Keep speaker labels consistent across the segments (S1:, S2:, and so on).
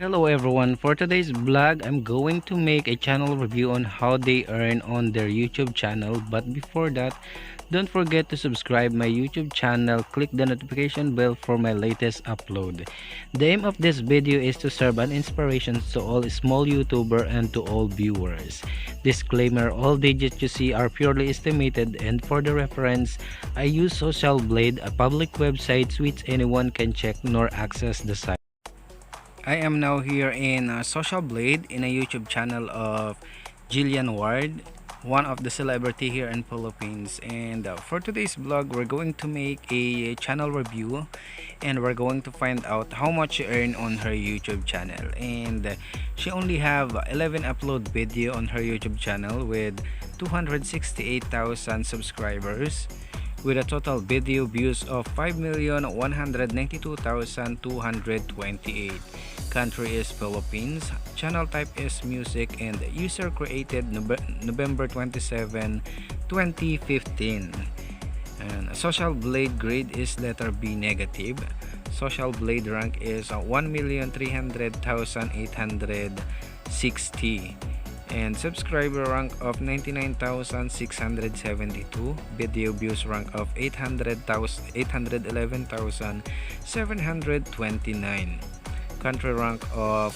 S1: Hello everyone, for today's vlog I'm going to make a channel review on how they earn on their YouTube channel. But before that, don't forget to subscribe my YouTube channel, click the notification bell for my latest upload. The aim of this video is to serve an inspiration to all small YouTuber and to all viewers. Disclaimer, all digits you see are purely estimated, and for the reference, I use Social Blade, a public website which anyone can check nor access the site. I am now here in Social Blade in a YouTube channel of Jillian, one of the celebrity here in Philippines. And for today's vlog, we're going to make a channel review, and we're going to find out how much she earned on her YouTube channel. And she only have 11 upload video on her YouTube channel with 268,000 subscribers, with a total video views of 5,192,228. Country is Philippines, channel type is music, and user created November 27, 2015. And Social Blade grade is letter B negative. Social Blade rank is 1,300,860. And subscriber rank of 99,672, video views rank of 811,729, country rank of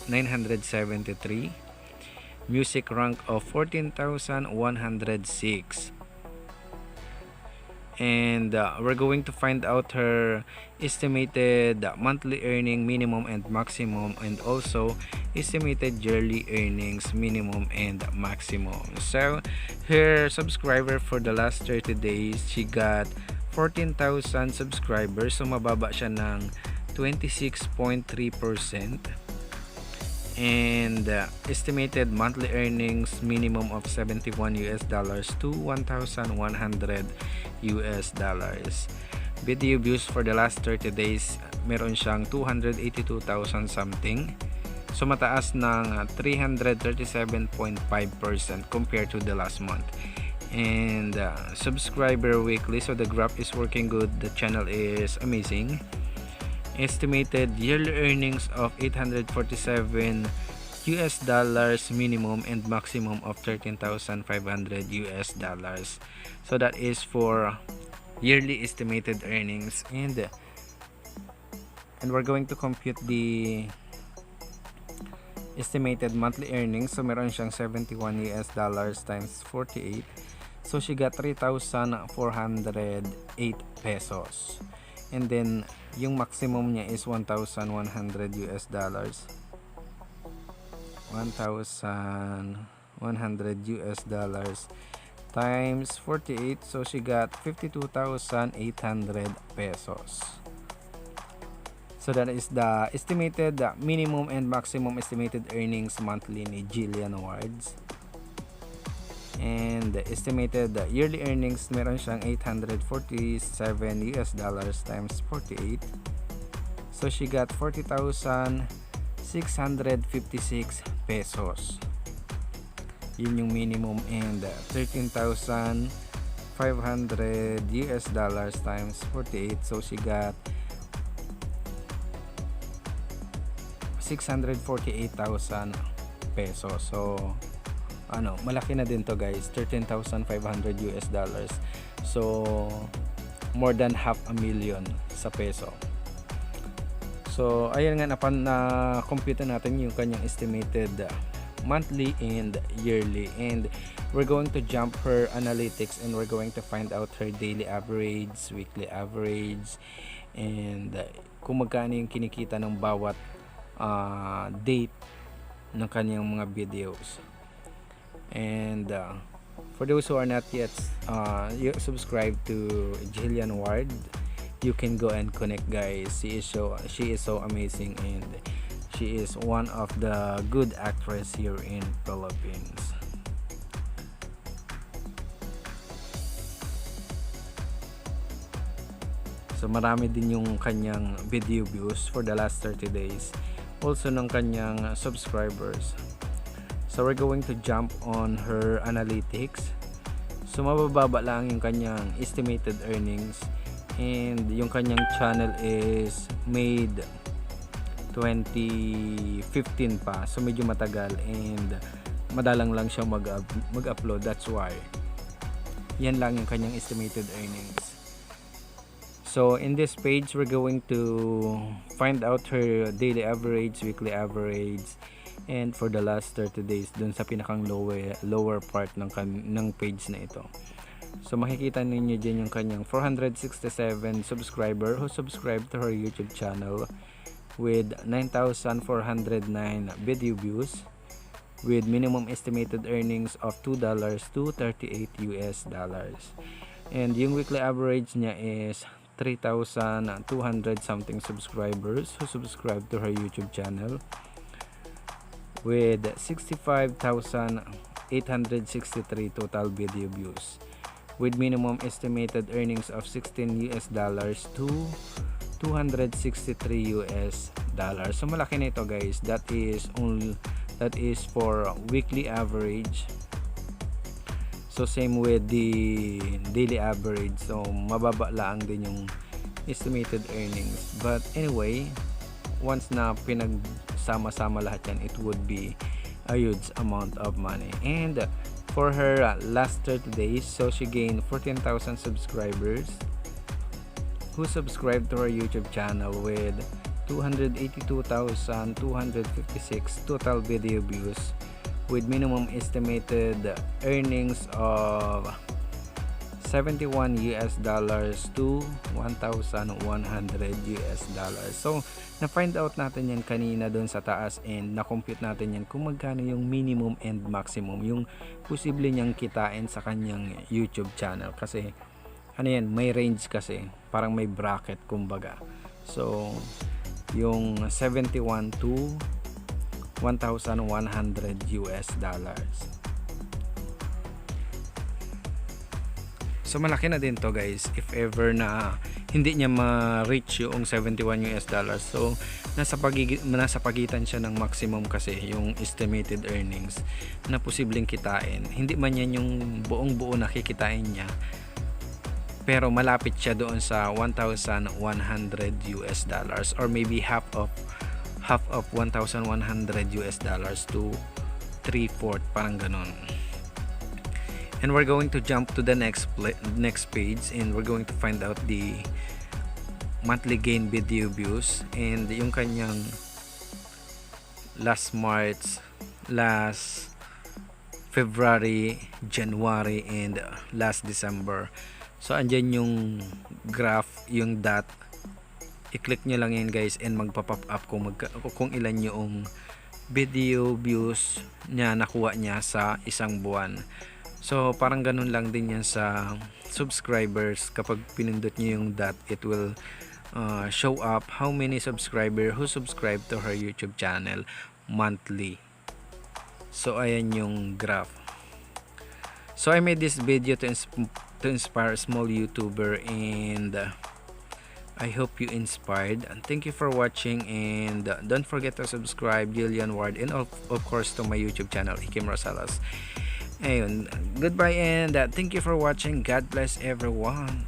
S1: 973, music rank of 14,106. And we're going to find out her estimated monthly earning minimum and maximum, and also estimated yearly earnings minimum and maximum. So her subscriber for the last 30 days, she got 14,000 subscribers, so mababa siya ng 26.3%. And estimated monthly earnings minimum of $71 to $1,100. Video views for the last 30 days, meron siyang 282,000 something, so mataas ng 337.5% compared to the last month. And subscriber weekly, so the graph is working good, the channel is amazing. Estimated yearly earnings of $847 minimum and maximum of $13,500. So that is for yearly estimated earnings, and we're going to compute the estimated monthly earnings. So meron siyang $71 times 48, so she got 3,408 pesos. And then yung maximum niya is $1,100, $1,100 times 48, so she got 52,800 pesos. So that is the estimated minimum and maximum estimated earnings monthly ni Jillian Awards. And the estimated yearly earnings, meron siyang $847 times 48, so she got 40,656 pesos. Yun yung minimum. And $13,500 times 48, so she got 648,000 pesos. So malaki na din to guys, $13,500. So more than $500,000 sa peso. So ayan nga, na compute natin yung kanyang estimated monthly and yearly, and we're going to jump her analytics, and we're going to find out her daily average, weekly average, and kung magkano yung kinikita ng bawat date ng kanyang mga videos. And for those who are not yet subscribed to Jillian Ward, you can go and connect guys. She is so amazing, and she is one of the good actress here in Philippines. So marami din yung kanyang video views for the last 30 days, also ng kanyang subscribers. So we're going to jump on her analytics. So mabababa lang yung kanyang estimated earnings, and yung kanyang channel is made 2015 pa. So medyo matagal and madalang lang siya mag-upload. That's why. Yan lang yung kanyang estimated earnings. So in this page, we're going to find out her daily average, weekly average, and for the last 30 days dun sa pinakang lower part ng page na ito. So makikita ninyo dyan yung kanyang 467 subscriber who subscribed to her YouTube channel with 9,409 video views with minimum estimated earnings of $2 to $38 US. And yung weekly average niya is 3,200 something subscribers who subscribe to her YouTube channel with 65,863 total video views with minimum estimated earnings of $16 to $263 US. So malaki na ito guys. That is for weekly average. So same with the daily average. So mababa lang din yung estimated earnings. But anyway, once na pinagsama-sama lahat yan, it would be a huge amount of money. And for her last 30 days, so she gained 14,000 subscribers who subscribed to her YouTube channel with 282,256 total video views with minimum estimated earnings of $71 to $1,100 US. So na-find out natin yan kanina doon sa taas and na-compute natin yan kung magkano yung minimum and maximum yung posible niyang kitain sa kanyang YouTube channel. Kasi ano yan, may range kasi, parang may bracket kumbaga. So yung 71 to $1,100 US. So malaki na din to guys if ever na hindi niya ma-reach yung 71 US dollars. So nasa pagitan siya ng maximum kasi yung estimated earnings na posibleng kitain. Hindi man yan yung buong-buo na kikitain niya, pero malapit siya doon sa 1,100 US dollars or maybe half of 1,100 US dollars to 3/4, parang ganon. And we're going to jump to the next page and we're going to find out the monthly gain video views and yung kanyang last March, last February, January, and last December. So andyan yung graph, yung dot. I-click nyo lang yan guys and magpa-pop up kung ilan yung video views niya nakuha niya sa isang buwan. So parang ganun lang din yan sa subscribers. Kapag pinindot nyo yung dot, it will show up how many subscribers who subscribe to her YouTube channel monthly. So ayan yung graph. So I made this video to inspire a small YouTuber and I hope you inspired, and thank you for watching, and don't forget to subscribe Jillian Ward and of course to my YouTube channel Ikim Rosales. Ayun, goodbye and thank you for watching. God bless everyone.